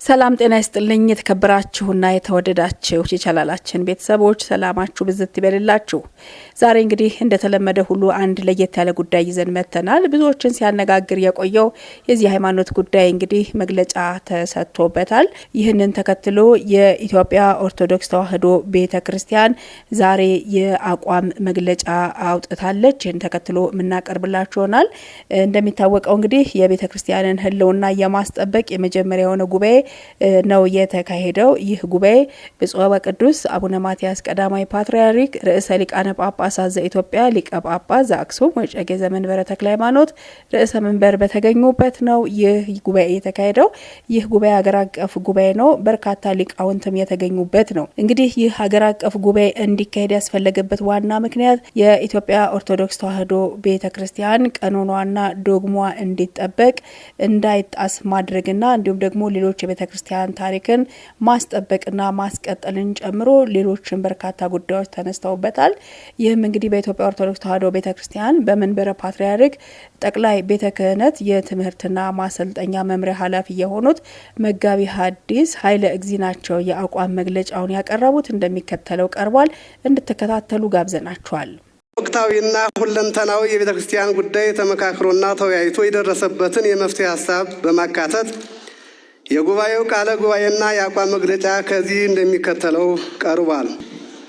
ሰላም ጤና ይስጥልኝ የተከበራችሁና የተወደዳችሁ የቻናላችን ቤተሰቦች ሰላማችሁ ብዝት ይበልላችሁ። ዛሬ እንግዲህ እንደተለመደ ሁሉ አንድ ለየት ያለ ጉዳይ ይዘን መተናል። ብዙዎችን ሲያነጋግር የቆየው የዚህ ሃይማኖት ጉዳይ እንግዲህ መግለጫ ተሰጥቶበታል። ይህንን ተከትሎ የኢትዮጵያ ኦርቶዶክስ ተዋሕዶ ቤተክርስቲያን ዛሬ የአቋም መግለጫ አውጥታለች። ይህን ተከትሎ የምናቀርብላችሁ ይሆናል። እንደሚታወቀው እንግዲህ የቤተክርስቲያንን ሕልውና የማስጠበቅ የመጀመሪያው ጉባኤ ነው የተካሄደው። ይህ ጉባኤ ብፁዕ ወቅዱስ አቡነ ማትያስ ቀዳማዊ ፓትርያርክ ርዕሰ ሊቃነ ጳጳሳት ዘኢትዮጵያ ሊቀ ጳጳስ ዘአክሱም ወዕጨጌ ዘመንበረ ተክለ ሃይማኖት ርዕሰ መንበር በተገኙበት ነው ይህ ጉባኤ የተካሄደው። ይህ ጉባኤ ሀገር አቀፍ ጉባኤ ነው። በርካታ ሊቃውንትም የተገኙበት ነው። እንግዲህ ይህ ሀገር አቀፍ ጉባኤ እንዲካሄድ ያስፈለገበት ዋና ምክንያት የኢትዮጵያ ኦርቶዶክስ ተዋሕዶ ቤተክርስቲያን ቀኖኗና ዶግሟ እንዲጠበቅ እንዳይጣስ ማድረግና እንዲሁም ደግሞ ሌሎች የቤተክርስቲያን ታሪክን ማስጠበቅና ማስቀጠልን ጨምሮ ሌሎችን በርካታ ጉዳዮች ተነስተውበታል። ይህም እንግዲህ በኢትዮጵያ ኦርቶዶክስ ተዋሕዶ ቤተክርስቲያን በመንበረ ፓትርያርክ ጠቅላይ ቤተ ክህነት የትምህርትና ማሰልጠኛ መምሪያ ኃላፊ የሆኑት መጋቢ ሐዲስ ኃይለ እግዚእ ናቸው የአቋም መግለጫውን ያቀረቡት። እንደሚከተለው ቀርቧል። እንድትከታተሉ ጋብዘናችኋል። ወቅታዊና ሁለንተናዊ የቤተክርስቲያን ጉዳይ ተመካክሮና ተወያይቶ የደረሰበትን የመፍትሄ ሀሳብ በማካተት የጉባኤው ቃለ ጉባኤና የአቋም መግለጫ ከዚህ እንደሚከተለው ቀርቧል።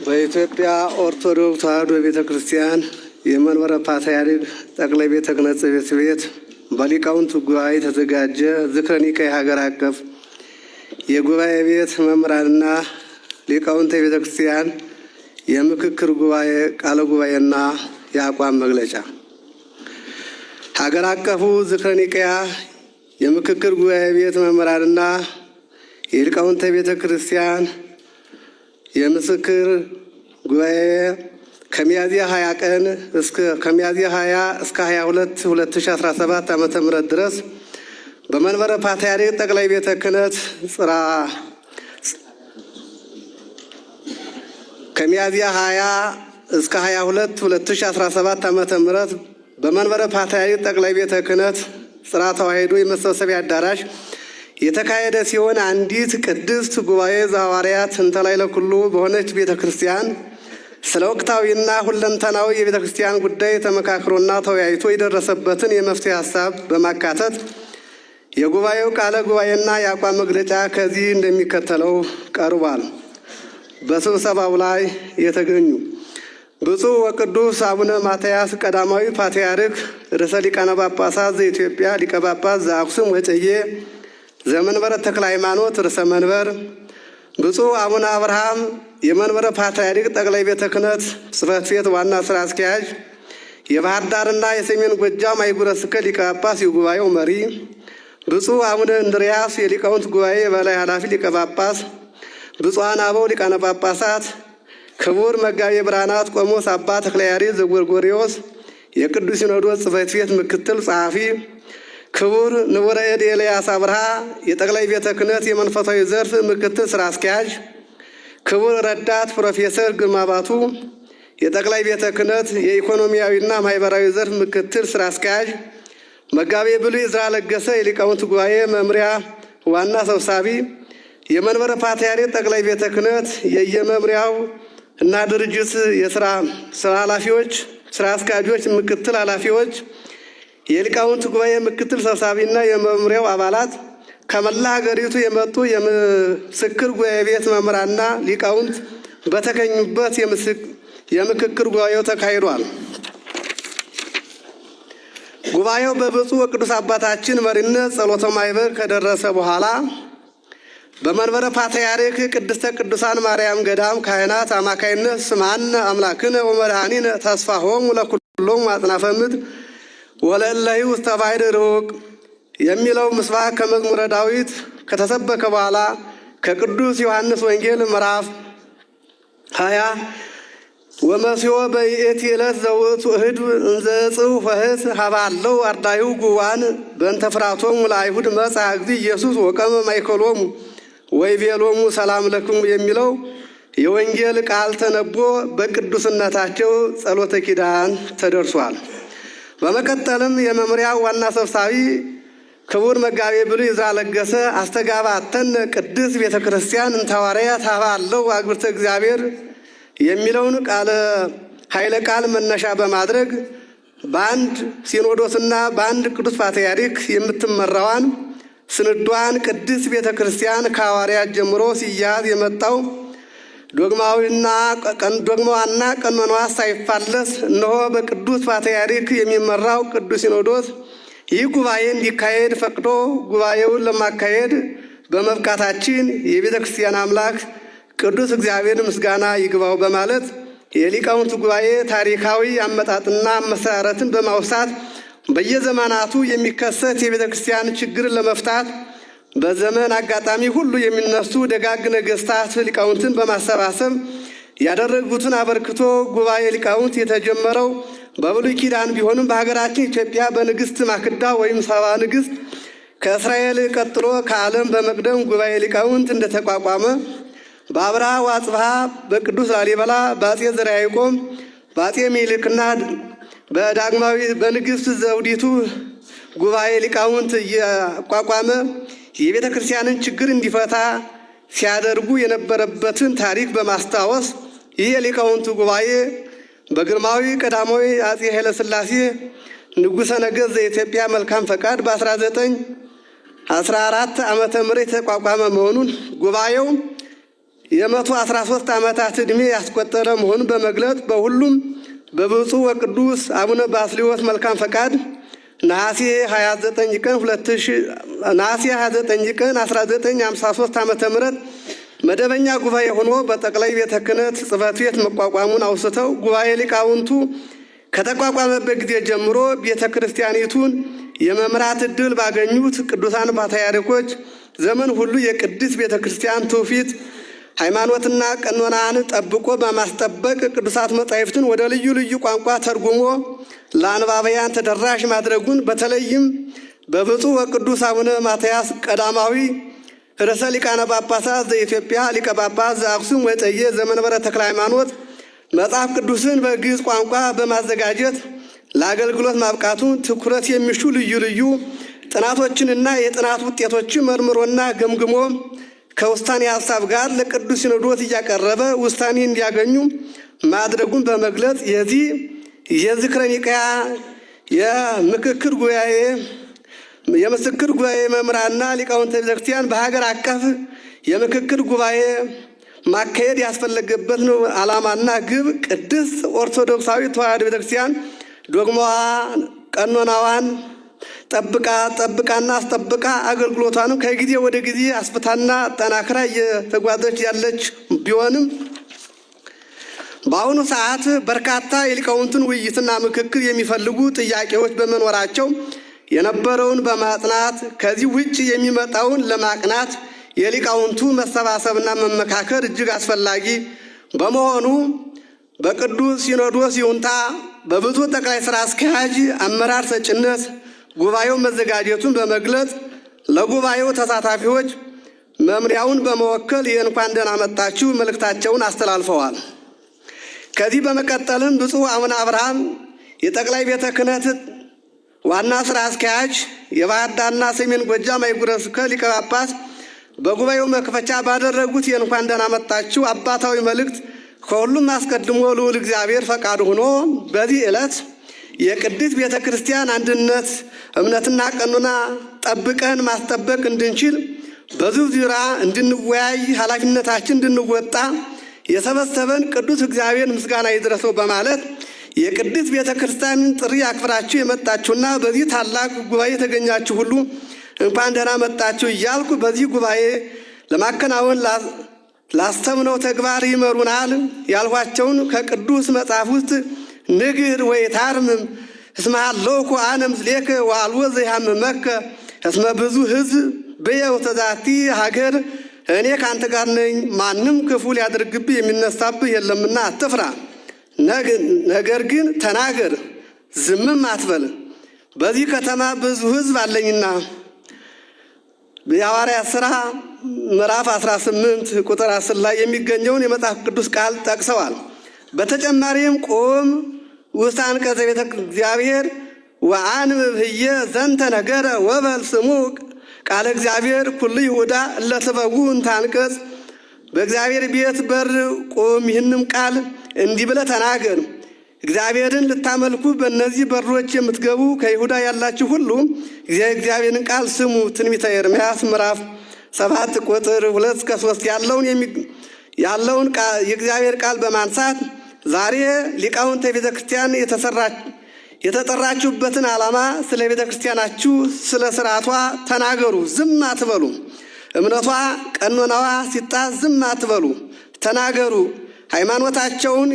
በኢትዮጵያ ኦርቶዶክስ ተዋሕዶ ቤተክርስቲያን የመንበረ ፓትርያርክ ጠቅላይ ቤተ ክህነት ጽሕፈት ቤት በሊቃውንት ጉባኤ የተዘጋጀ ዝክረ ኒቃየ ሀገር አቀፍ የጉባኤ ቤት መምህራንና ሊቃውንት የቤተክርስቲያን የምክክር ጉባኤ ቃለ ጉባኤና የአቋም መግለጫ። ሀገር አቀፉ ዝክረ ኒቃየ የምክክር ጉባኤ ቤት መምህራንና የሊቃውንተ ቤተ ክርስቲያን የምስክር ጉባኤ ከሚያዝያ 20 ቀን ከሚያዝያ 20 እስከ 22 2017 ዓ.ም ድረስ በመንበረ ፓትርያርክ ጠቅላይ ቤተ ክህነት ከሚያዝያ 20 እስከ 22 2017 ዓ.ም በመንበረ ፓትርያርክ ጠቅላይ ቤተ ክህነት ጽርሐ ተዋሕዶ የመሰብሰቢያ አዳራሽ የተካሄደ ሲሆን አንዲት ቅድስት ጉባኤ ዘሐዋርያት እንተ ላዕለ ኩሉ በሆነች ቤተ ክርስቲያን ስለ ወቅታዊና ሁለንተናዊ የቤተ ክርስቲያን ጉዳይ ተመካክሮና ተወያይቶ የደረሰበትን የመፍትሄ ሀሳብ በማካተት የጉባኤው ቃለ ጉባኤና የአቋም መግለጫ ከዚህ እንደሚከተለው ቀርቧል። በስብሰባው ላይ የተገኙ ብፁዕ ወቅዱስ አቡነ ማትያስ ቀዳማዊ ፓትርያርክ ርዕሰ ሊቃነ ጳጳሳት ዘኢትዮጵያ ሊቀ ጳጳስ ዘአክሱም ወዕጨጌ ዘመንበረ ተክለ ሃይማኖት ርዕሰ መንበር፣ ብፁዕ አቡነ አብርሃም የመንበረ ፓትርያርክ ጠቅላይ ቤተ ክህነት ጽሕፈት ቤት ዋና ስራ አስኪያጅ፣ የባህር ዳርና የሰሜን ጎጃም አህጉረ ስብከት ሊቀ ጳጳስ የጉባኤው መሪ፣ ብፁዕ አቡነ እንድርያስ የሊቃውንት ጉባኤ የበላይ ኃላፊ ሊቀ ጳጳስ፣ ብፁዓን አበው ሊቃነ ጳጳሳት፣ ክቡር መጋቤ ብርሃናት ቆሞስ አባ ተክለ ያሬድ ዘጎርጎርዮስ የቅዱስ ሲኖዶስ ጽሕፈት ቤት ምክትል ጸሐፊ፣ ክቡር ንቡረ እድ ኤልያስ አብርሃ የጠቅላይ ቤተ ክህነት የመንፈሳዊ ዘርፍ ምክትል ስራ አስኪያጅ፣ ክቡር ረዳት ፕሮፌሰር ግርማ ባቱ የጠቅላይ ቤተ ክህነት የኢኮኖሚያዊና ማህበራዊ ዘርፍ ምክትል ስራ አስኪያጅ፣ መጋቤ ብሉይ ዕዝራ ለገሰ የሊቃውንት ጉባኤ መምሪያ ዋና ሰብሳቢ፣ የመንበረ ፓትርያርክ ጠቅላይ ቤተ ክህነት የየመምሪያው እና ድርጅት የስራ ኃላፊዎች፣ ስራ አስኪያጆች፣ ምክትል ኃላፊዎች፣ የሊቃውንት ጉባኤ ምክትል ሰብሳቢና የመምሪያው አባላት፣ ከመላ ሀገሪቱ የመጡ የምስክር ጉባኤ ቤት መምህራንና ሊቃውንት በተገኙበት የምክክር ጉባኤው ተካሂዷል። ጉባኤው በብፁዕ ወቅዱስ አባታችን መሪነት ጸሎተ ማኅበር ከደረሰ በኋላ በመንበረ ፓትርያርክ ቅድስተ ቅዱሳን ማርያም ገዳም ካህናት አማካይነት ስምዐነ አምላክነ ወመድኃኒነ ተስፋሆሙ ለኩሎሙ አጽናፈ ምድር ወለእለሂ ውስተ ባሕር ርሑቅ የሚለው ምስባክ ከመዝሙረ ዳዊት ከተሰበከ በኋላ ከቅዱስ ዮሐንስ ወንጌል ምዕራፍ 20 ወመሲዮ በይእቲ ዕለት ዘውእቱ እሁድ እንዘ እጽው ፈሕስ ሀባለው አርዳዩ ጉባን በእንተ ፍርሃቶሙ ለአይሁድ መጽአ እግዚእ ኢየሱስ ወቀመ ማእከሎሙ ወይቤሎሙ ሰላም ለክሙ የሚለው የወንጌል ቃል ተነቦ በቅዱስነታቸው ጸሎተ ኪዳን ተደርሷል። በመቀጠልም የመምሪያው ዋና ሰብሳቢ ክቡር መጋቤ ብሉይ ዕዝራ ለገሰ አስተጋባተን ቅድስት ቤተ ክርስቲያን እንተ ሐዋርያት ሀባለው አግብርተ እግዚአብሔር የሚለውን ኃይለ ቃል መነሻ በማድረግ በአንድ ሲኖዶስና በአንድ ቅዱስ ፓትርያርክ የምትመራዋን ስንዷን ቅድስት ቤተ ክርስቲያን ከሐዋርያት ጀምሮ ሲያዝ የመጣው ዶግማዋና ቀኖናዋ ሳይፋለስ እነሆ በቅዱስ ፓትርያርክ የሚመራው ቅዱስ ሲኖዶስ ይህ ጉባኤ እንዲካሄድ ፈቅዶ ጉባኤውን ለማካሄድ በመብቃታችን የቤተ ክርስቲያን አምላክ ቅዱስ እግዚአብሔር ምስጋና ይግባው በማለት የሊቃውንት ጉባኤ ታሪካዊ አመጣጥና መሰራረትን በማውሳት በየዘመናቱ የሚከሰት የቤተ ክርስቲያን ችግርን ለመፍታት በዘመን አጋጣሚ ሁሉ የሚነሱ ደጋግ ነገሥታት ሊቃውንትን በማሰባሰብ ያደረጉትን አበርክቶ ጉባኤ ሊቃውንት የተጀመረው በብሉይ ኪዳን ቢሆንም በሀገራችን ኢትዮጵያ በንግሥት ማክዳ ወይም ሰባ ንግሥት ከእስራኤል ቀጥሎ ከዓለም በመቅደም ጉባኤ ሊቃውንት እንደተቋቋመ በአብርሃ ወአጽብሃ በቅዱስ ላሊበላ በአጼ ዘርዓ ያዕቆብ በአጼ ምኒልክና በዳግማዊ በንግሥት ዘውዲቱ ጉባኤ ሊቃውንት እያቋቋመ የቤተ ክርስቲያንን ችግር እንዲፈታ ሲያደርጉ የነበረበትን ታሪክ በማስታወስ ይህ የሊቃውንቱ ጉባኤ በግርማዊ ቀዳማዊ አጼ ኃይለ ሥላሴ ንጉሠ ነገሥት ዘኢትዮጵያ መልካም ፈቃድ በ1914 ዓመተ ምህረት የተቋቋመ መሆኑን ጉባኤው የ113 ዓመታት ዕድሜ ያስቆጠረ መሆኑን በመግለጽ በሁሉም በብፁዕ ወቅዱስ አቡነ ባስልዮስ መልካም ፈቃድ ነሐሴ 29 ቀን 1953 ዓመተ ምህረት መደበኛ ጉባኤ ሆኖ በጠቅላይ ቤተ ክህነት ጽሕፈት ቤት መቋቋሙን አውስተው ጉባኤ ሊቃውንቱ ከተቋቋመበት ጊዜ ጀምሮ ቤተ ክርስቲያኒቱን የመምራት ዕድል ባገኙት ቅዱሳን ፓትርያርኮች ዘመን ሁሉ የቅድስት ቤተ ክርስቲያን ትውፊት ሃይማኖትና ቀኖናን ጠብቆ በማስጠበቅ ቅዱሳት መጻሕፍትን ወደ ልዩ ልዩ ቋንቋ ተርጉሞ ለአንባቢያን ተደራሽ ማድረጉን በተለይም በብፁዕ ወቅዱስ አቡነ ማትያስ ቀዳማዊ ርዕሰ ሊቃነ ጳጳሳት ዘኢትዮጵያ ሊቀ ጳጳስ ዘአክሱም ወዕጨጌ ዘመንበረ ተክለ ሃይማኖት መጽሐፍ ቅዱስን በግዕዝ ቋንቋ በማዘጋጀት ለአገልግሎት ማብቃቱን ትኩረት የሚሹ ልዩ ልዩ ጥናቶችንና የጥናት ውጤቶችን መርምሮና ገምግሞ ከውሳኔ ሀሳብ ጋር ለቅዱስ ሲኖዶስ እያቀረበ ውሳኔ እንዲያገኙ ማድረጉን በመግለጽ የዝክረ ኒቅያ የምስክር ጉባኤ መምህራንና ሊቃውንተ ቤተክርስቲያን በሀገር አቀፍ የምክክር ጉባኤ ማካሄድ ያስፈለገበት ነው ዓላማና ግብ ቅድስት ኦርቶዶክሳዊት ተዋሕዶ ቤተክርስቲያን ዶግማዋ ቀኖናዋን ጠብቃና አስጠብቃ አገልግሎቷንም ከጊዜ ወደ ጊዜ አስፍታና ጠናክራ እየተጓዘች ያለች ቢሆንም በአሁኑ ሰዓት በርካታ የሊቃውንትን ውይይትና ምክክር የሚፈልጉ ጥያቄዎች በመኖራቸው የነበረውን በማጥናት ከዚህ ውጭ የሚመጣውን ለማቅናት የሊቃውንቱ መሰባሰብና መመካከር እጅግ አስፈላጊ በመሆኑ በቅዱስ ሲኖዶስ ይሁንታ በብፁዕ ጠቅላይ ሥራ አስኪያጅ አመራር ሰጭነት ጉባኤው መዘጋጀቱን በመግለጽ ለጉባኤው ተሳታፊዎች መምሪያውን በመወከል የእንኳን ደህና መጣችሁ መልእክታቸውን አስተላልፈዋል። ከዚህ በመቀጠልም ብፁዕ አቡነ አብርሃም የጠቅላይ ቤተ ክህነት ዋና ሥራ አስኪያጅ የባህር ዳርና ሰሜን ጎጃም አህጉረ ስብከት ሊቀ ጳጳስ በጉባኤው መክፈቻ ባደረጉት የእንኳን ደህና መጣችሁ አባታዊ መልእክት ከሁሉም አስቀድሞ ልዑል እግዚአብሔር ፈቃዱ ሆኖ በዚህ ዕለት የቅድስት ቤተ ክርስቲያን አንድነት እምነትና ቀኖና ጠብቀን ማስጠበቅ እንድንችል በዚህ ዙሪያ እንድንወያይ ኃላፊነታችን እንድንወጣ የሰበሰበን ቅዱስ እግዚአብሔር ምስጋና ይድረሰው በማለት የቅድስት ቤተ ክርስቲያንን ጥሪ አክብራችሁ የመጣችሁና በዚህ ታላቅ ጉባኤ የተገኛችሁ ሁሉ እንኳን ደህና መጣችሁ እያልኩ በዚህ ጉባኤ ለማከናወን ላሰብነው ተግባር ይመሩናል ያልኋቸውን ከቅዱስ መጽሐፍ ውስጥ ንግር ወይ ታርምም እስመ ሀለውኩ አነ ምስሌከ ወአልቦ ዘያምመከ እስመ ብዙ ሕዝብ በየውስተ ዛቲ ሀገር እኔ ከአንተ ጋር ነኝ፣ ማንም ክፉ ሊያደርግብህ የሚነሳብህ የለምና አትፍራ። ነገር ግን ተናገር፣ ዝምም አትበል። በዚህ ከተማ ብዙ ሕዝብ አለኝና። የሐዋርያት ሥራ ምዕራፍ 18 ቁጥር 10 ላይ የሚገኘውን የመጽሐፍ ቅዱስ ቃል ጠቅሰዋል። በተጨማሪም ቁም ውስተ አንቀጸ ቤተ እግዚአብሔር ወአንብብ ህየ ዘንተ ነገረ ወበል ስሙ ቃለ እግዚአብሔር ኩሉ ይሁዳ ለተበጉ እንታንቀጽ። በእግዚአብሔር ቤት በር ቁም፣ ይህንም ቃል እንዲህ ብለህ ተናገር። እግዚአብሔርን ልታመልኩ በእነዚህ በሮች የምትገቡ ከይሁዳ ያላችሁ ሁሉ እግዚአብሔርን ቃል ስሙ። ትንቢተ ኤርምያስ ምዕራፍ 7 ቁጥር 2-3 ያለውን የእግዚአብሔር ቃል በማንሳት ዛሬ ሊቃውንተ ቤተ ክርስቲያን የተጠራችሁበትን ዓላማ ስለ ቤተ ክርስቲያናችሁ ስለ ስርዓቷ ተናገሩ፣ ዝም አትበሉ። እምነቷ ቀኖናዋ ሲጣስ ዝም አትበሉ፣ ተናገሩ። ሃይማኖታቸውን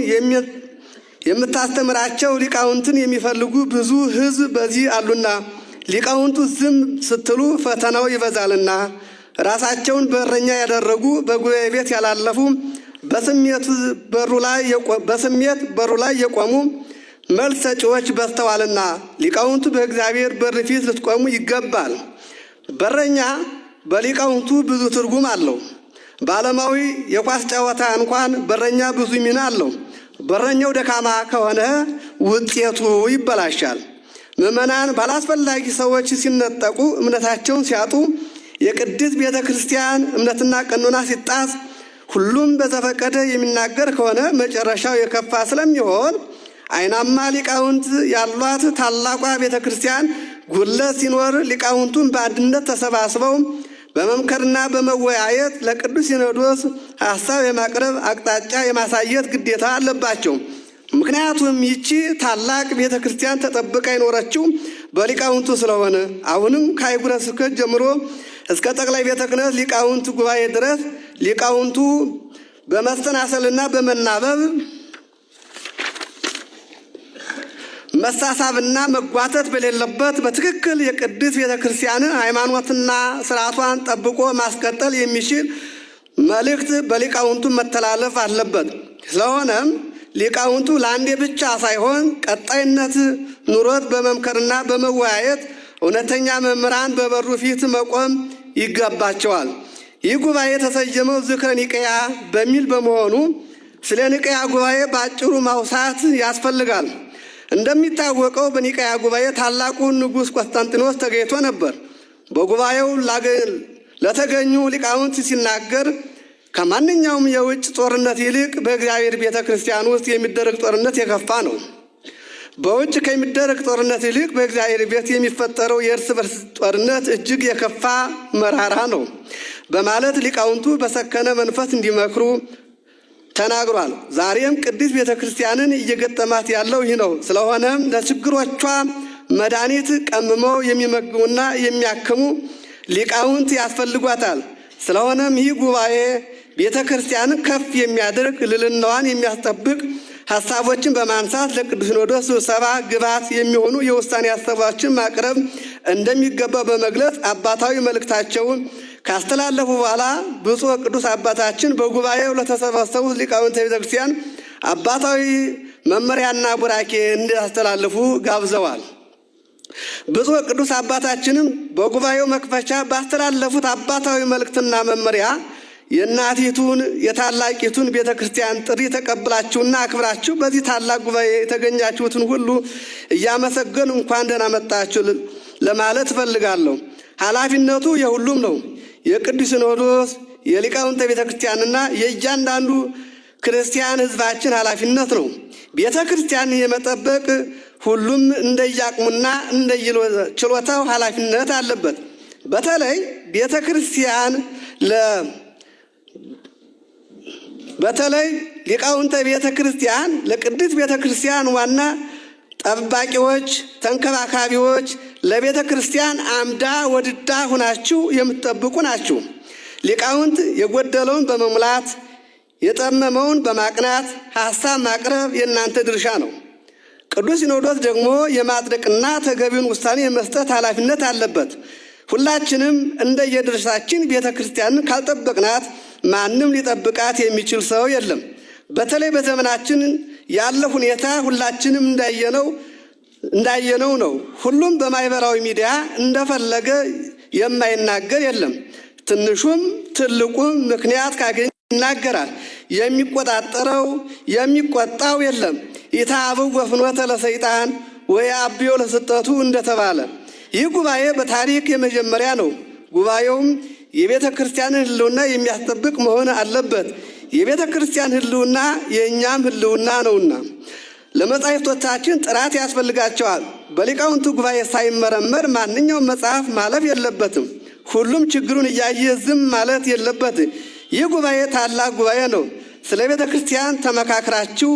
የምታስተምራቸው ሊቃውንትን የሚፈልጉ ብዙ ሕዝብ በዚህ አሉና ሊቃውንቱ ዝም ስትሉ ፈተናው ይበዛልና። ራሳቸውን በረኛ ያደረጉ በጉባኤ ቤት ያላለፉ በስሜት በሩ ላይ የቆሙ መልስ ሰጪዎች በዝተዋልና ሊቃውንቱ በእግዚአብሔር በር ፊት ልትቆሙ ይገባል። በረኛ በሊቃውንቱ ብዙ ትርጉም አለው። በዓለማዊ የኳስ ጨዋታ እንኳን በረኛ ብዙ ሚና አለው። በረኛው ደካማ ከሆነ ውጤቱ ይበላሻል። ምዕመናን ባላስፈላጊ ሰዎች ሲነጠቁ፣ እምነታቸውን ሲያጡ፣ የቅድስት ቤተ ክርስቲያን እምነትና ቀኖና ሲጣስ፣ ሁሉም በዘፈቀደ የሚናገር ከሆነ መጨረሻው የከፋ ስለሚሆን አይናማ ሊቃውንት ያሏት ታላቋ ቤተ ክርስቲያን ጉድለት ሲኖር ሊቃውንቱን በአንድነት ተሰባስበው በመምከርና በመወያየት ለቅዱስ ሲኖዶስ ሐሳብ የማቅረብ አቅጣጫ የማሳየት ግዴታ አለባቸው። ምክንያቱም ይቺ ታላቅ ቤተ ክርስቲያን ተጠብቃ የኖረችው በሊቃውንቱ ስለሆነ አሁንም ከአህጉረ ስብከት ጀምሮ እስከ ጠቅላይ ቤተ ክህነት ሊቃውንት ጉባኤ ድረስ ሊቃውንቱ በመስተናሰልና በመናበብ መሳሳብና መጓተት በሌለበት በትክክል የቅድስት ቤተ ክርስቲያንን ሃይማኖትና ስርዓቷን ጠብቆ ማስቀጠል የሚችል መልእክት በሊቃውንቱ መተላለፍ አለበት። ስለሆነም ሊቃውንቱ ለአንዴ ብቻ ሳይሆን ቀጣይነት ኑሮት በመምከርና በመወያየት እውነተኛ መምህራን በበሩ ፊት መቆም ይገባቸዋል። ይህ ጉባኤ የተሰየመው ዝክረ ኒቅያ በሚል በመሆኑ ስለ ኒቅያ ጉባኤ በአጭሩ ማውሳት ያስፈልጋል። እንደሚታወቀው በኒቅያ ጉባኤ ታላቁ ንጉሥ ቆስጠንጢኖስ ተገኝቶ ነበር። በጉባኤው ለተገኙ ሊቃውንት ሲናገር ከማንኛውም የውጭ ጦርነት ይልቅ በእግዚአብሔር ቤተ ክርስቲያን ውስጥ የሚደረግ ጦርነት የከፋ ነው። በውጭ ከሚደረግ ጦርነት ይልቅ በእግዚአብሔር ቤት የሚፈጠረው የእርስ በርስ ጦርነት እጅግ የከፋ መራራ ነው በማለት ሊቃውንቱ በሰከነ መንፈስ እንዲመክሩ ተናግሯል። ዛሬም ቅድስት ቤተ ክርስቲያንን እየገጠማት ያለው ይህ ነው። ስለሆነም ለችግሮቿ መድኃኒት ቀምመው የሚመግቡና የሚያክሙ ሊቃውንት ያስፈልጓታል። ስለሆነም ይህ ጉባኤ ቤተ ክርስቲያንን ከፍ የሚያደርግ ልዕልናዋን የሚያስጠብቅ ሀሳቦችን በማንሳት ለቅዱስ ሲኖዶስ ስብሰባ ግብዓት የሚሆኑ የውሳኔ ሀሳቦችን ማቅረብ እንደሚገባ በመግለጽ አባታዊ መልእክታቸውን ካስተላለፉ በኋላ ብፁዕ ቅዱስ አባታችን በጉባኤው ለተሰበሰቡት ሊቃውንተ ቤተ ክርስቲያን አባታዊ መመሪያና ቡራኬ እንዲያስተላልፉ ጋብዘዋል። ብፁዕ ቅዱስ አባታችንም በጉባኤው መክፈቻ ባስተላለፉት አባታዊ መልእክትና መመሪያ የእናቲቱን የታላቂቱን ቤተ ክርስቲያን ጥሪ ተቀብላችሁና አክብራችሁ በዚህ ታላቅ ጉባኤ የተገኛችሁትን ሁሉ እያመሰገኑ እንኳን ደህና መጣችሁ ለማለት እፈልጋለሁ። ኃላፊነቱ የሁሉም ነው። የቅዱስ ሲኖዶስ የሊቃውንተ ቤተ ክርስቲያንና የእያንዳንዱ ክርስቲያን ሕዝባችን ኃላፊነት ነው። ቤተ ክርስቲያን የመጠበቅ ሁሉም እንደየአቅሙና እንደየችሎታው ኃላፊነት አለበት። በተለይ ሊቃውንተ ቤተ ክርስቲያን ለቅድስት ቤተ ክርስቲያን ዋና ጠባቂዎች፣ ተንከባካቢዎች፣ ለቤተ ክርስቲያን አምዳ ወድዳ ሁናችሁ የምትጠብቁ ናችሁ። ሊቃውንት የጎደለውን በመሙላት የጠመመውን በማቅናት ሐሳብ ማቅረብ የእናንተ ድርሻ ነው። ቅዱስ ሲኖዶስ ደግሞ የማጽደቅና ተገቢውን ውሳኔ የመስጠት ኃላፊነት አለበት። ሁላችንም እንደየድርሻችን ቤተ ክርስቲያንን ካልጠበቅናት ማንም ሊጠብቃት የሚችል ሰው የለም። በተለይ በዘመናችን ያለ ሁኔታ ሁላችንም እንዳየነው ነው። ሁሉም በማህበራዊ ሚዲያ እንደፈለገ የማይናገር የለም። ትንሹም ትልቁም ምክንያት ካገኘ ይናገራል። የሚቆጣጠረው የሚቆጣው የለም። ኢታብኡ ወፍኖተ ለሰይጣን ወየአብዮ ለስጠቱ እንደተባለ ይህ ጉባኤ በታሪክ የመጀመሪያ ነው። ጉባኤውም የቤተ ክርስቲያንን ሕልውና የሚያስጠብቅ መሆን አለበት። የቤተ ክርስቲያን ሕልውና የእኛም ሕልውና ነውና ለመጻሕፍቶቻችን ጥራት ያስፈልጋቸዋል። በሊቃውንቱ ጉባኤ ሳይመረመር ማንኛውም መጽሐፍ ማለፍ የለበትም። ሁሉም ችግሩን እያየ ዝም ማለት የለበትም። ይህ ጉባኤ ታላቅ ጉባኤ ነው። ስለ ቤተ ክርስቲያን ተመካክራችሁ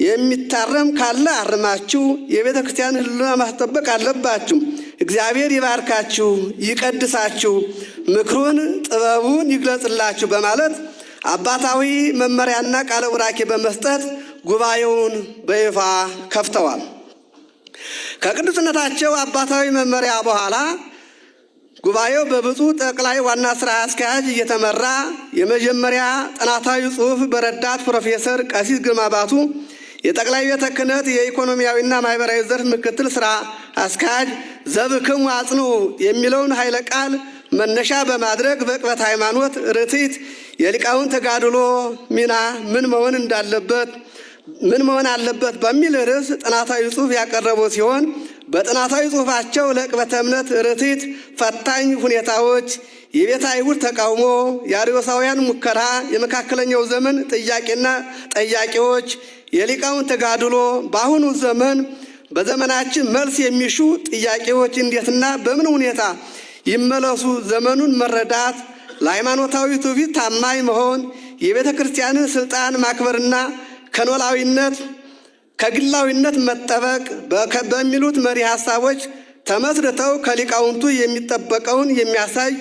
የሚታረም ካለ አርማችሁ የቤተ ክርስቲያን ሕልውና ማስጠበቅ አለባችሁ። እግዚአብሔር ይባርካችሁ፣ ይቀድሳችሁ፣ ምክሩን ጥበቡን ይግለጽላችሁ በማለት አባታዊ መመሪያና ቃለ ቡራኬ በመስጠት ጉባኤውን በይፋ ከፍተዋል። ከቅዱስነታቸው አባታዊ መመሪያ በኋላ ጉባኤው በብፁዕ ጠቅላይ ዋና ስራ አስኪያጅ እየተመራ የመጀመሪያ ጥናታዊ ጽሑፍ በረዳት ፕሮፌሰር ቀሲስ ግርማ ባቱ የጠቅላይ ቤተ ክህነት የኢኮኖሚያዊና ማህበራዊ ዘርፍ ምክትል ስራ አስኪያጅ ዘብክሙ አጽንዑ የሚለውን ኃይለ ቃል መነሻ በማድረግ በዕቅበተ ሃይማኖት ርትዕት የሊቃውን ተጋድሎ ሚና ምን መሆን አለበት በሚል ርዕስ ጥናታዊ ጽሑፍ ያቀረቡ ሲሆን በጥናታዊ ጽሑፋቸው ለዕቅበተ እምነት ርትዕት ፈታኝ ሁኔታዎች፣ የቤተ አይሁድ ተቃውሞ፣ የአርዮሳውያን ሙከራ፣ የመካከለኛው ዘመን ጥያቄና ጠያቂዎች፣ የሊቃውን ተጋድሎ፣ በአሁኑ ዘመን በዘመናችን መልስ የሚሹ ጥያቄዎች እንዴትና በምን ሁኔታ ይመለሱ፣ ዘመኑን መረዳት፣ ለሃይማኖታዊ ትውፊት ታማኝ መሆን፣ የቤተ ክርስቲያንን ስልጣን ማክበርና ከኖላዊነት ከግላዊነት መጠበቅ በሚሉት መሪ ሐሳቦች ተመስርተው ከሊቃውንቱ የሚጠበቀውን የሚያሳይ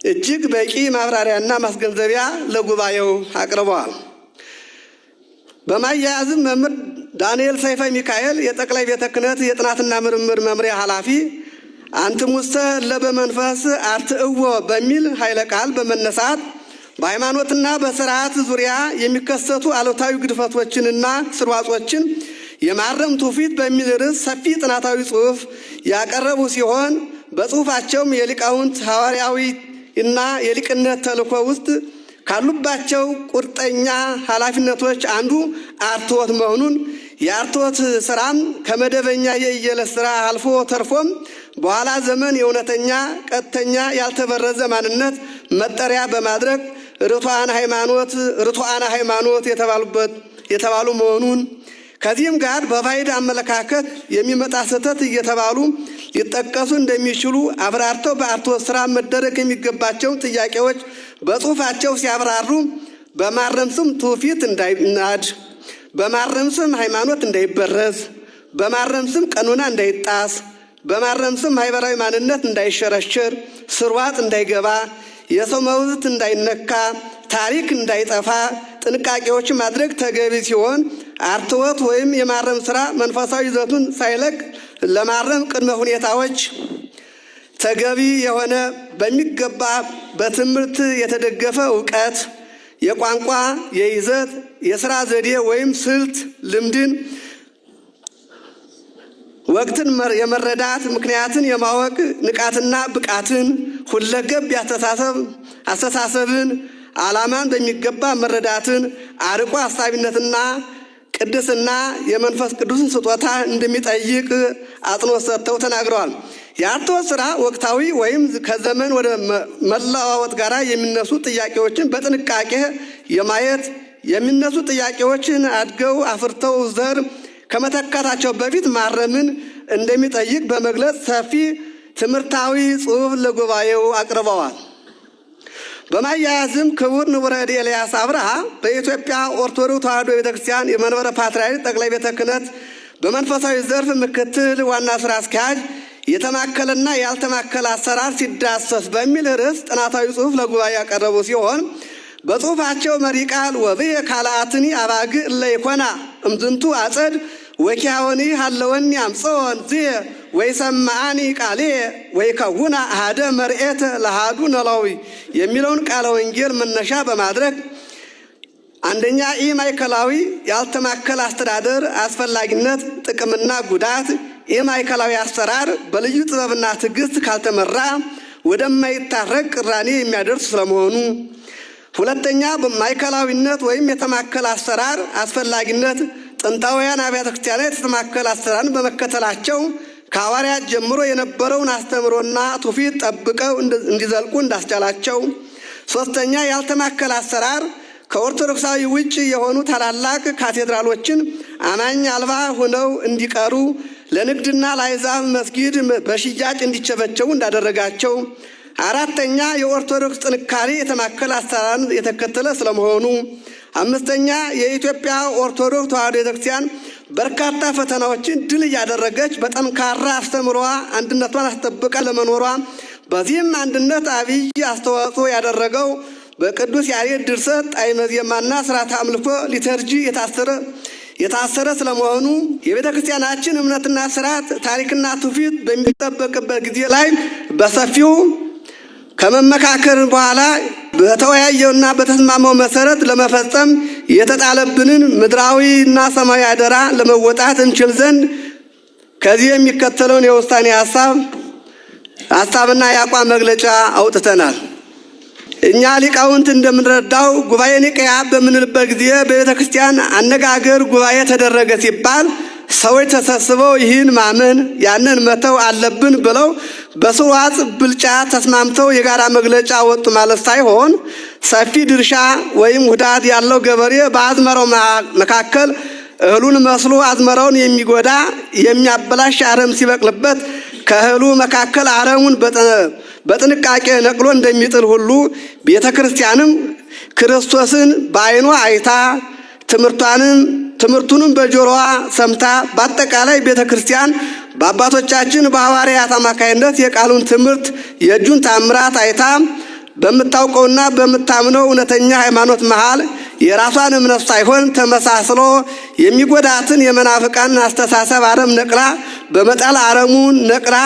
እጅግ በቂ ማብራሪያና ማስገንዘቢያ ለጉባኤው አቅርበዋል። በማያያዝም መምህር ዳንኤል ሰይፈ ሚካኤል የጠቅላይ ቤተ ክህነት የጥናትና ምርምር መምሪያ ኃላፊ አንትሙሰ ለበመንፈስ አርትዕዎ በሚል ኃይለ ቃል በመነሳት በሃይማኖትና በስርዓት ዙሪያ የሚከሰቱ አሉታዊ ግድፈቶችንና ስርዋጾችን የማረም ትውፊት በሚል ርዕስ ሰፊ ጥናታዊ ጽሑፍ ያቀረቡ ሲሆን በጽሑፋቸውም የሊቃውንት ሐዋርያዊ እና የሊቅነት ተልእኮ ውስጥ ካሉባቸው ቁርጠኛ ኃላፊነቶች አንዱ አርትዖት መሆኑን የአርትዖት ስራም ከመደበኛ የየዕለት ስራ አልፎ ተርፎም በኋላ ዘመን የእውነተኛ ቀጥተኛ ያልተበረዘ ማንነት መጠሪያ በማድረግ ርቱዓነ ሃይማኖት የተባሉ መሆኑን ከዚህም ጋር በባዕድ አመለካከት የሚመጣ ስህተት እየተባሉ ሊጠቀሱ እንደሚችሉ አብራርተው በአርትዖት ስራ መደረግ የሚገባቸውን ጥያቄዎች በጽሑፋቸው ሲያብራሩ በማረም ስም ትውፊት እንዳይናድ፣ በማረም ስም ሃይማኖት እንዳይበረዝ፣ በማረም ስም ቀኖና እንዳይጣስ፣ በማረም ስም ማህበራዊ ማንነት እንዳይሸረሸር፣ ስርዋጥ እንዳይገባ፣ የሰው መብት እንዳይነካ፣ ታሪክ እንዳይጠፋ ጥንቃቄዎች ማድረግ ተገቢ ሲሆን አርትዖት ወይም የማረም ስራ መንፈሳዊ ይዘቱን ሳይለቅ ለማረም ቅድመ ሁኔታዎች ተገቢ የሆነ በሚገባ በትምህርት የተደገፈ እውቀት፣ የቋንቋ፣ የይዘት፣ የስራ ዘዴ ወይም ስልት፣ ልምድን፣ ወቅትን የመረዳት ምክንያትን የማወቅ ንቃትና ብቃትን፣ ሁለገብ አስተሳሰብን፣ ዓላማን በሚገባ መረዳትን፣ አርቆ አሳቢነትና ቅድስና የመንፈስ ቅዱስን ስጦታ እንደሚጠይቅ አጽንዖት ሰጥተው ተናግረዋል። የአርትዖት ስራ ወቅታዊ ወይም ከዘመን ወደ መለዋወጥ ጋር የሚነሱ ጥያቄዎችን በጥንቃቄ የማየት የሚነሱ ጥያቄዎችን አድገው አፍርተው ዘር ከመተካታቸው በፊት ማረምን እንደሚጠይቅ በመግለጽ ሰፊ ትምህርታዊ ጽሑፍ ለጉባኤው አቅርበዋል። በማያያዝም ክቡር ንቡረ እድ ኤልያስ አብርሃ በኢትዮጵያ ኦርቶዶክስ ተዋሕዶ ቤተክርስቲያን የመንበረ ፓትርያርክ ጠቅላይ ቤተ ክህነት በመንፈሳዊ ዘርፍ ምክትል ዋና ስራ አስኪያጅ የተማከለና ያልተማከለ አሰራር ሲዳሰስ በሚል ርዕስ ጥናታዊ ጽሑፍ ለጉባኤ ያቀረቡ ሲሆን በጽሑፋቸው መሪ ቃል ወብየ ካልአትኒ አባግዕ እለ ይኮና እምዝንቱ አጸድ ወኪያወኒ ሀለወኒ አምጽኦን ዝየ ወይሰማዓኒ ቃሌ ወይከውና አሐደ መርኤተ ለአሐዱ ኖላዊ የሚለውን ቃለ ወንጌል መነሻ በማድረግ አንደኛ ኢ ማዕከላዊ ያልተማከለ አስተዳደር አስፈላጊነት፣ ጥቅምና ጉዳት፣ የማዕከላዊ አሰራር በልዩ ጥበብና ትዕግስት ካልተመራ ወደማይታረቅ ቅራኔ የሚያደርስ ስለመሆኑ፣ ሁለተኛ በማዕከላዊነት ወይም የተማከለ አሰራር አስፈላጊነት፣ ጥንታውያን አብያተ ክርስቲያናት የተማከለ አሰራርን በመከተላቸው ከሐዋርያት ጀምሮ የነበረውን አስተምሮና ትውፊት ጠብቀው እንዲዘልቁ እንዳስቻላቸው። ሶስተኛ ያልተማከለ አሰራር ከኦርቶዶክሳዊ ውጭ የሆኑ ታላላቅ ካቴድራሎችን አማኝ አልባ ሆነው እንዲቀሩ ለንግድና ለአሕዛብ መስጊድ በሽያጭ እንዲቸበቸቡ እንዳደረጋቸው። አራተኛ የኦርቶዶክስ ጥንካሬ የተማከለ አሰራርን የተከተለ ስለመሆኑ። አምስተኛ የኢትዮጵያ ኦርቶዶክስ ተዋሕዶ ቤተክርስቲያን በርካታ ፈተናዎችን ድል እያደረገች በጠንካራ አስተምሮዋ አንድነቷን አስጠብቃ ለመኖሯ በዚህም አንድነት አብይ አስተዋጽኦ ያደረገው በቅዱስ ያሬድ ድርሰት ጣዕመ ዜማና ሥርዓተ አምልኮ ሊተርጂ የታሰረ ስለመሆኑ የቤተ ክርስቲያናችን እምነትና ስርዓት ታሪክና ትውፊት በሚጠበቅበት ጊዜ ላይ በሰፊው ከመመካከር በኋላ በተወያየውና በተስማማው መሰረት ለመፈጸም የተጣለብንን ምድራዊና ሰማያዊ አደራ ለመወጣት እንችል ዘንድ ከዚህ የሚከተለውን የውሳኔ ሀሳብና የአቋም መግለጫ አውጥተናል። እኛ ሊቃውንት እንደምንረዳው ጉባኤ ኒቅያ በምንልበት ጊዜ በቤተ ክርስቲያን አነጋገር ጉባኤ ተደረገ ሲባል ሰዎች ተሰብስበው ይህን ማመን ያንን መተው አለብን ብለው በስዋጽ ብልጫ ተስማምተው የጋራ መግለጫ ወጡ ማለት ሳይሆን ሰፊ ድርሻ ወይም ውዳድ ያለው ገበሬ በአዝመራው መካከል እህሉን መስሎ አዝመራውን የሚጎዳ የሚያበላሽ አረም ሲበቅልበት ከእህሉ መካከል አረሙን በጥንቃቄ ነቅሎ እንደሚጥል ሁሉ ቤተ ክርስቲያንም ክርስቶስን በዓይኗ አይታ ትምህርቱንም በጆሮዋ ሰምታ በአጠቃላይ ቤተ ክርስቲያን በአባቶቻችን በሐዋርያት አማካይነት የቃሉን ትምህርት የእጁን ታምራት አይታ በምታውቀውና በምታምነው እውነተኛ ሃይማኖት መሃል የራሷን እምነት ሳይሆን ተመሳስሎ የሚጎዳትን የመናፍቃን አስተሳሰብ አረም ነቅላ በመጣል አረሙን ነቅላ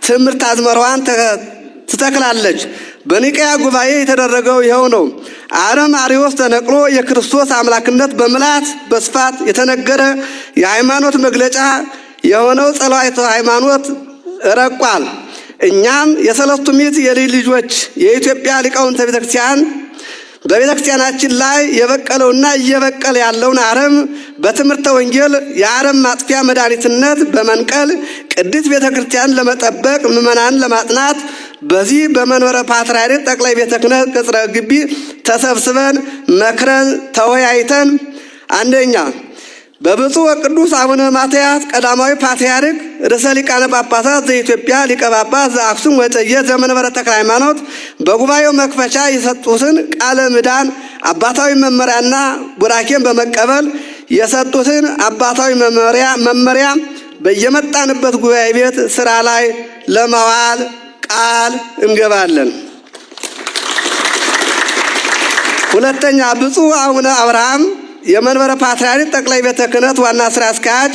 ትምህርት አዝመራዋን ትተክላለች። በኒቅያ ጉባኤ የተደረገው ይኸው ነው። አረም አርዮስ ተነቅሎ የክርስቶስ አምላክነት በምልአት በስፋት የተነገረ የሃይማኖት መግለጫ የሆነው ጸሎተ ሃይማኖት ረቋል። እኛም የሰለስቱ ምዕት የልጅ ልጆች የኢትዮጵያ ሊቃውንተ ቤተክርስቲያን በቤተክርስቲያናችን ላይ የበቀለውና እየበቀለ ያለውን አረም በትምህርተ ወንጌል የአረም ማጥፊያ መድኃኒትነት በመንቀል ቅድስት ቤተክርስቲያን ለመጠበቅ ምዕመናን ለማጽናት በዚህ በመንበረ ፓትርያርክ ጠቅላይ ቤተ ክህነት ቅጽረ ግቢ ተሰብስበን መክረን ተወያይተን አንደኛ በብፁዕ ወቅዱስ አቡነ ማትያስ ቀዳማዊ ፓትርያርክ ርዕሰ ሊቃነ ጳጳሳት ዘኢትዮጵያ ሊቀ ጳጳስ ዘአክሱም ወዕጨጌ ዘመንበረ ተክለ ሃይማኖት በጉባኤው መክፈቻ የሰጡትን ቃለ ምዕዳን አባታዊ መመሪያና ቡራኬን በመቀበል የሰጡትን አባታዊ መመሪያ በየመጣንበት ጉባኤ ቤት ስራ ላይ ለማዋል ቃል እንገባለን። ሁለተኛ ብፁዕ አቡነ አብርሃም የመንበረ ፓትርያርክ ጠቅላይ ቤተ ክህነት ዋና ስራ አስኪያጅ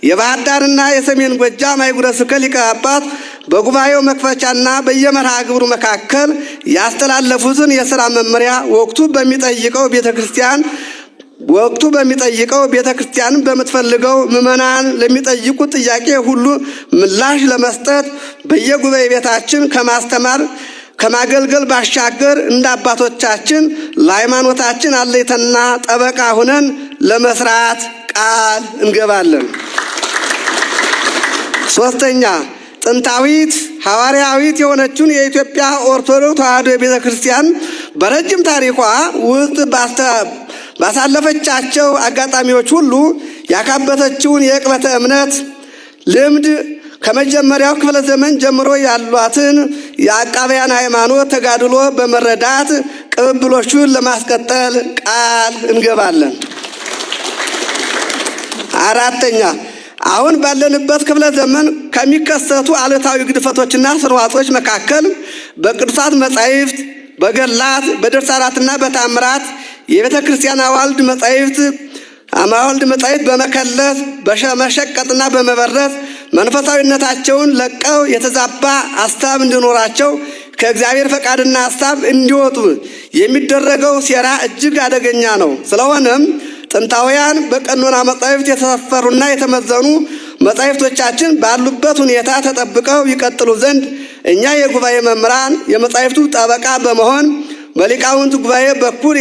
የባህር ዳርና የሰሜን ጎጃም አህጉረ ስብከት ሊቀ ጳጳስ በጉባኤው መክፈቻና በየመርሃ ግብሩ መካከል ያስተላለፉትን የሥራ መመሪያ ወቅቱ በሚጠይቀው ቤተ ክርስቲያንን በምትፈልገው ምዕመናን ለሚጠይቁት ጥያቄ ሁሉ ምላሽ ለመስጠት በየጉባኤ ቤታችን ከማስተማር ከማገልገል ባሻገር እንደ አባቶቻችን ለሃይማኖታችን አለይታና ጠበቃ ሆነን ለመስራት ቃል እንገባለን። ሶስተኛ ጥንታዊት ሐዋርያዊት የሆነችውን የኢትዮጵያ ኦርቶዶክስ ተዋሕዶ ቤተክርስቲያን በረጅም ታሪኳ ውስጥ ባሳለፈቻቸው አጋጣሚዎች ሁሉ ያካበተችውን የዕቅበተ እምነት ልምድ ከመጀመሪያው ክፍለ ዘመን ጀምሮ ያሏትን የአቃቢያን ሃይማኖት ተጋድሎ በመረዳት ቅብብሎቹን ለማስቀጠል ቃል እንገባለን። አራተኛ አሁን ባለንበት ክፍለ ዘመን ከሚከሰቱ አሉታዊ ግድፈቶችና ስርዋጾች መካከል በቅዱሳት መጻሕፍት፣ በገድላት፣ በድርሳናትና በታምራት የቤተ ክርስቲያን አዋልድ መጻሕፍት በመከለስ በመሸቀጥና በመበረዝ መንፈሳዊነታቸውን ለቀው የተዛባ ሐሳብ እንዲኖራቸው ከእግዚአብሔር ፈቃድና ሐሳብ እንዲወጡ የሚደረገው ሴራ እጅግ አደገኛ ነው። ስለሆነም ጥንታውያን በቀኖና መጻሕፍት የተሰፈሩና የተመዘኑ መጻሕፍቶቻችን ባሉበት ሁኔታ ተጠብቀው ይቀጥሉ ዘንድ እኛ የጉባኤ መምህራን የመጻሕፍቱ ጠበቃ በመሆን በሊቃውንት ጉባኤ በኩል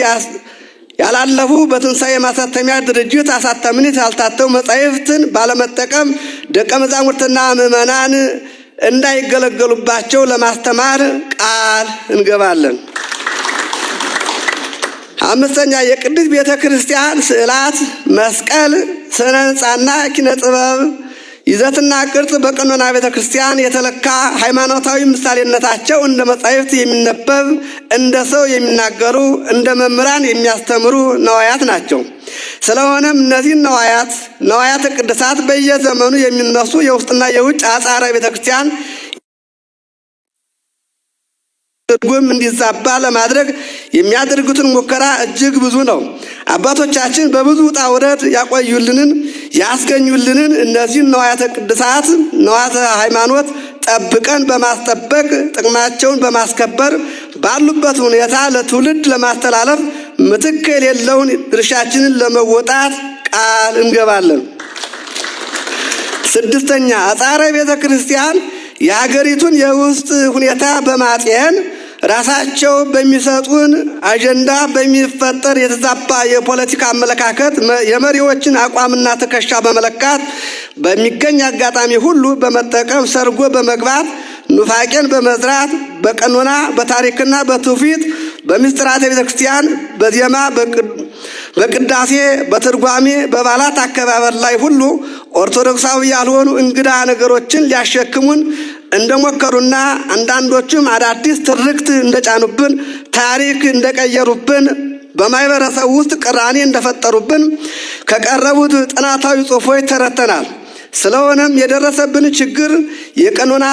ያላለፉ በትንሣኤ ማሳተሚያ ድርጅት አሳተምን ያልታተሙ መጻሕፍትን ባለመጠቀም ደቀ መዛሙርትና ምዕመናን እንዳይገለገሉባቸው ለማስተማር ቃል እንገባለን። አምስተኛ የቅድስት ቤተ ክርስቲያን ስዕላት፣ መስቀል፣ ስነ ሕንጻና ኪነ ጥበብ ይዘትና ቅርጽ በቀኖና ቤተ ክርስቲያን የተለካ ሃይማኖታዊ ምሳሌነታቸው እንደ መጻሕፍት የሚነበብ እንደ ሰው የሚናገሩ እንደ መምህራን የሚያስተምሩ ነዋያት ናቸው። ስለሆነም እነዚህን ነዋያተ ቅድሳት በየዘመኑ የሚነሱ የውስጥና የውጭ አጻረ ቤተ ክርስቲያን ትርጉም እንዲዛባ ለማድረግ የሚያደርጉትን ሙከራ እጅግ ብዙ ነው። አባቶቻችን በብዙ ውጣ ውረድ ያቆዩልንን ያስገኙልንን እነዚህን ነዋያተ ቅድሳት ነዋያተ ሃይማኖት ጠብቀን በማስጠበቅ ጥቅማቸውን በማስከበር ባሉበት ሁኔታ ለትውልድ ለማስተላለፍ ምትክ የሌለውን ድርሻችንን ለመወጣት ቃል እንገባለን። ስድስተኛ አጻረ ቤተ ክርስቲያን የሀገሪቱን የውስጥ ሁኔታ በማጤን ራሳቸው በሚሰጡን አጀንዳ በሚፈጠር የተዛባ የፖለቲካ አመለካከት የመሪዎችን አቋምና ትከሻ በመለካት በሚገኝ አጋጣሚ ሁሉ በመጠቀም ሰርጎ በመግባት ኑፋቄን በመዝራት በቀኖና በታሪክና በትውፊት በምስጢራተ ቤተ ክርስቲያን በዜማ በቅዳሴ በትርጓሜ በበዓላት አከባበር ላይ ሁሉ ኦርቶዶክሳዊ ያልሆኑ እንግዳ ነገሮችን ሊያሸክሙን እንደሞከሩና አንዳንዶቹም አዳዲስ ትርክት እንደጫኑብን ታሪክ እንደቀየሩብን በማህበረሰብ ውስጥ ቅራኔ እንደፈጠሩብን ከቀረቡት ጥናታዊ ጽሑፎች ተረድተናል። ስለሆነም የደረሰብን ችግር የቀኖና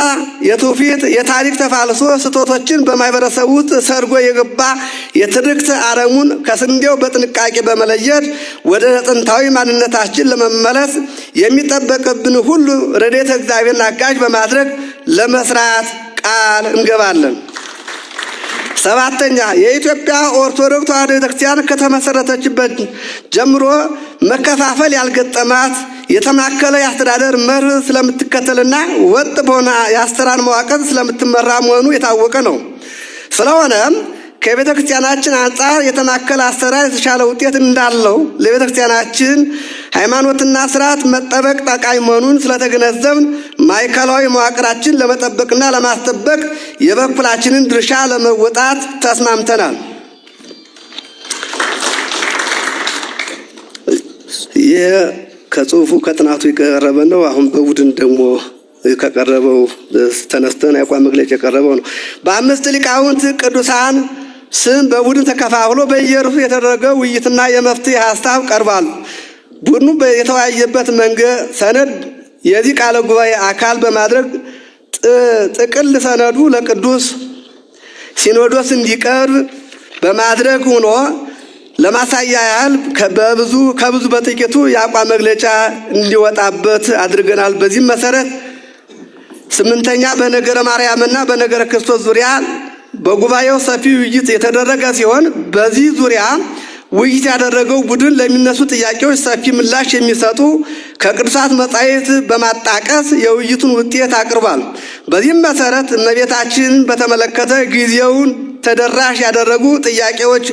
የትውፊት የታሪክ ተፋልሶ ስህተቶችን በማህበረሰብ ውስጥ ሰርጎ የገባ የትርክት አረሙን ከስንዴው በጥንቃቄ በመለየት ወደ ጥንታዊ ማንነታችን ለመመለስ የሚጠበቅብን ሁሉ ረድኤተ እግዚአብሔርን አጋዥ በማድረግ ለመስራት ቃል እንገባለን። ሰባተኛ የኢትዮጵያ ኦርቶዶክስ ተዋሕዶ ቤተክርስቲያን ከተመሰረተችበት ጀምሮ መከፋፈል ያልገጠማት የተማከለ የአስተዳደር መርህ ስለምትከተልና ወጥ በሆነ የአሰራር መዋቅር ስለምትመራ መሆኑ የታወቀ ነው። ስለሆነም ከቤተ ክርስቲያናችን አንጻር የተማከለ አሰራር የተሻለ ውጤት እንዳለው ለቤተ ክርስቲያናችን ሃይማኖትና ስርዓት መጠበቅ ጠቃሚ መሆኑን ስለተገነዘብን ማዕከላዊ መዋቅራችን ለመጠበቅና ለማስጠበቅ የበኩላችንን ድርሻ ለመወጣት ተስማምተናል። ይህ ከጽሁፉ ከጥናቱ የቀረበ ነው። አሁን በቡድን ደግሞ ከቀረበው ተነስተን የአቋም መግለጫ የቀረበው ነው። በአምስት ሊቃውንት ቅዱሳን ስም በቡድን ተከፋፍሎ በየርዕሱ የተደረገ ውይይትና የመፍትሄ ሀሳብ ቀርቧል። ቡድኑ የተወያየበት መንገድ ሰነድ የዚህ ቃለ ጉባኤ አካል በማድረግ ጥቅል ሰነዱ ለቅዱስ ሲኖዶስ እንዲቀርብ በማድረግ ሆኖ ለማሳያ ያህል ከብዙ በጥቂቱ የአቋም መግለጫ እንዲወጣበት አድርገናል። በዚህም መሰረት ስምንተኛ በነገረ ማርያምና በነገረ ክርስቶስ ዙሪያ በጉባኤው ሰፊ ውይይት የተደረገ ሲሆን በዚህ ዙሪያ ውይይት ያደረገው ቡድን ለሚነሱ ጥያቄዎች ሰፊ ምላሽ የሚሰጡ ከቅዱሳት መጻሕፍት በማጣቀስ የውይይቱን ውጤት አቅርቧል። በዚህም መሰረት እመቤታችንን በተመለከተ ጊዜውን ተደራሽ ያደረጉ ጥያቄዎች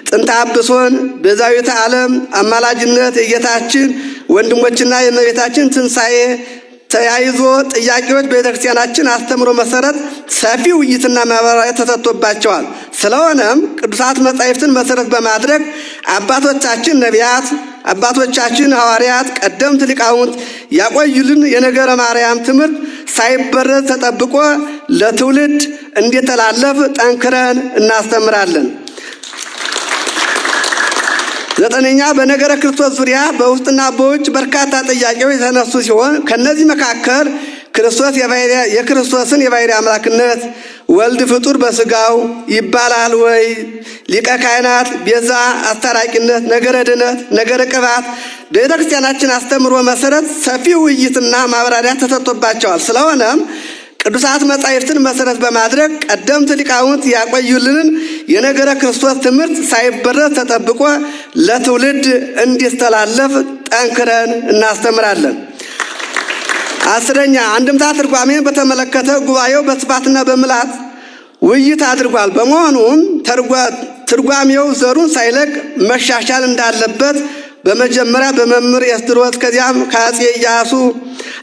ጥንተ አብሶን፣ ቤዛዊተ ዓለም፣ አማላጅነት፣ የጌታችን ወንድሞችና የእመቤታችን ትንሣኤ ተያይዞ ጥያቄዎች በቤተክርስቲያናችን አስተምሮ መሰረት ሰፊ ውይይትና ማብራሪያ ተሰጥቶባቸዋል። ስለሆነም ቅዱሳት መጻሕፍትን መሰረት በማድረግ አባቶቻችን ነቢያት፣ አባቶቻችን ሐዋርያት፣ ቀደምት ሊቃውንት ያቆዩልን የነገረ ማርያም ትምህርት ሳይበረዝ ተጠብቆ ለትውልድ እንዲተላለፍ ጠንክረን እናስተምራለን። ዘጠነኛ በነገረ ክርስቶስ ዙሪያ በውስጥና በውጭ በርካታ ጥያቄዎች የተነሱ ሲሆን ከነዚህ መካከል የክርስቶስን የባሕርይ አምላክነት ወልድ ፍጡር በስጋው ይባላል ወይ? ሊቀ ካህናት፣ ቤዛ፣ አስታራቂነት፣ ነገረ ድነት፣ ነገረ ቅባት በቤተ ክርስቲያናችን አስተምሮ መሰረት ሰፊ ውይይትና ማብራሪያ ተሰጥቶባቸዋል። ስለሆነም ቅዱሳት መጻሕፍትን መሰረት በማድረግ ቀደምት ሊቃውንት ያቆዩልንን የነገረ ክርስቶስ ትምህርት ሳይበረዝ ተጠብቆ ለትውልድ እንዲተላለፍ ጠንክረን እናስተምራለን። አስረኛ አንድምታ ትርጓሜን በተመለከተ ጉባኤው በስፋትና በምልአት ውይይት አድርጓል። በመሆኑም ትርጓሜው ዘሩን ሳይለቅ መሻሻል እንዳለበት በመጀመሪያ በመምህር ኤስድሮስ ከዚያም ከአጼ ኢያሱ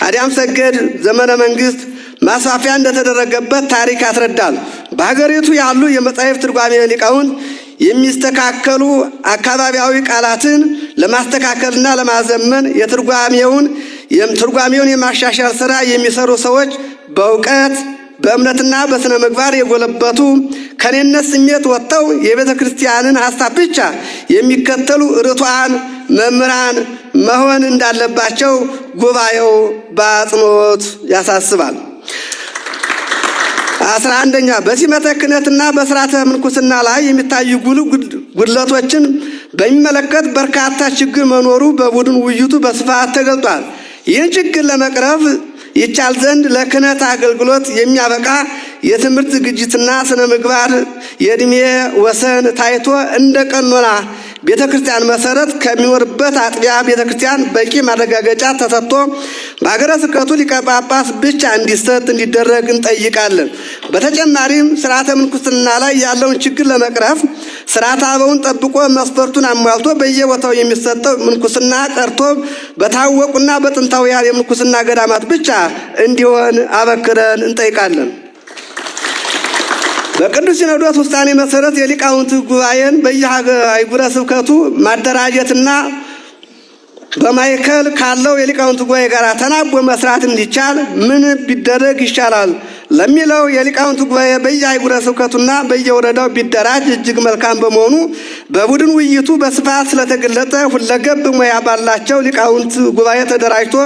አዲያም ሰገድ ዘመነ መንግስት ማስፋፊያ እንደተደረገበት ታሪክ ያስረዳል። በሀገሪቱ ያሉ የመጻሕፍት ትርጓሜ ሊቃውንት የሚስተካከሉ አካባቢያዊ ቃላትን ለማስተካከልና ለማዘመን ትርጓሜውን የማሻሻል ሥራ የሚሰሩ ሰዎች በእውቀት በእምነትና በሥነ ምግባር የጎለበቱ ከኔነት ስሜት ወጥተው የቤተ ክርስቲያንን ሐሳብ ብቻ የሚከተሉ ርቱዓን መምህራን መሆን እንዳለባቸው ጉባኤው በአጽንኦት ያሳስባል። 11ኛ በሲመተ ክህነትና በሥርዓተ ምንኩስና ላይ የሚታዩ ጉልህ ጉድለቶችን በሚመለከት በርካታ ችግር መኖሩ በቡድን ውይይቱ በስፋት ተገልጧል። ይህን ችግር ለመቅረፍ ይቻል ዘንድ ለክህነት አገልግሎት የሚያበቃ የትምህርት ዝግጅትና ስነ ምግባር የዕድሜ ወሰን ታይቶ እንደ ቀኖና ቤተ ክርስቲያን መሰረት ከሚኖርበት አጥቢያ ቤተ ክርስቲያን በቂ ማረጋገጫ ተሰጥቶ በሀገረ ስብከቱ ሊቀ ጳጳስ ብቻ እንዲደረግ እንጠይቃለን። በተጨማሪም ሥርዓተ ምንኩስና ላይ ያለውን ችግር ለመቅረፍ ሥርዓተ አበውን ጠብቆ መስፈርቱን አሟልቶ በየቦታው የሚሰጠው ምንኩስና ቀርቶ በታወቁና በጥንታውያን የምንኩስና ገዳማት ብቻ እንዲሆን አበክረን እንጠይቃለን። በቅዱስ ሲኖዶስ ውሳኔ መሰረት የሊቃውንት ጉባኤን በየአህጉረ ስብከቱ ማደራጀትና በማዕከል ካለው የሊቃውንት ጉባኤ ጋር ተናቦ መስራት እንዲቻል ምን ቢደረግ ይሻላል ለሚለው የሊቃውንት ጉባኤ በየአህጉረ ስብከቱና በየወረዳው ቢደራጅ እጅግ መልካም በመሆኑ በቡድን ውይይቱ በስፋት ስለተገለጸ ሁለገብ ሙያ ባላቸው ሊቃውንት ጉባኤ ተደራጅቶ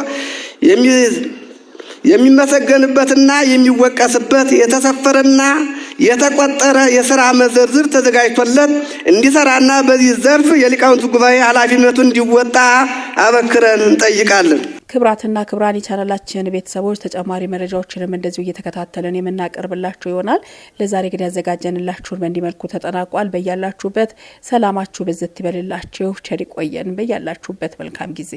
የሚመሰገንበትና የሚወቀስበት የተሰፈረና የተቆጠረ የሥራ መዘርዝር ተዘጋጅቶለት እንዲሰራና በዚህ ዘርፍ የሊቃውንት ጉባኤ ኃላፊነቱን እንዲወጣ አበክረን እንጠይቃለን። ክብራትና ክብራን የቻናላችን ቤተሰቦች ተጨማሪ መረጃዎችንም እንደዚሁ እየተከታተለን የምናቀርብላችሁ ይሆናል። ለዛሬ ግን ያዘጋጀንላችሁን በእንዲህ መልኩ ተጠናቋል። በያላችሁበት ሰላማችሁ ብዝት ይበልላችሁ። ቸር ይቆየን። በያላችሁበት መልካም ጊዜ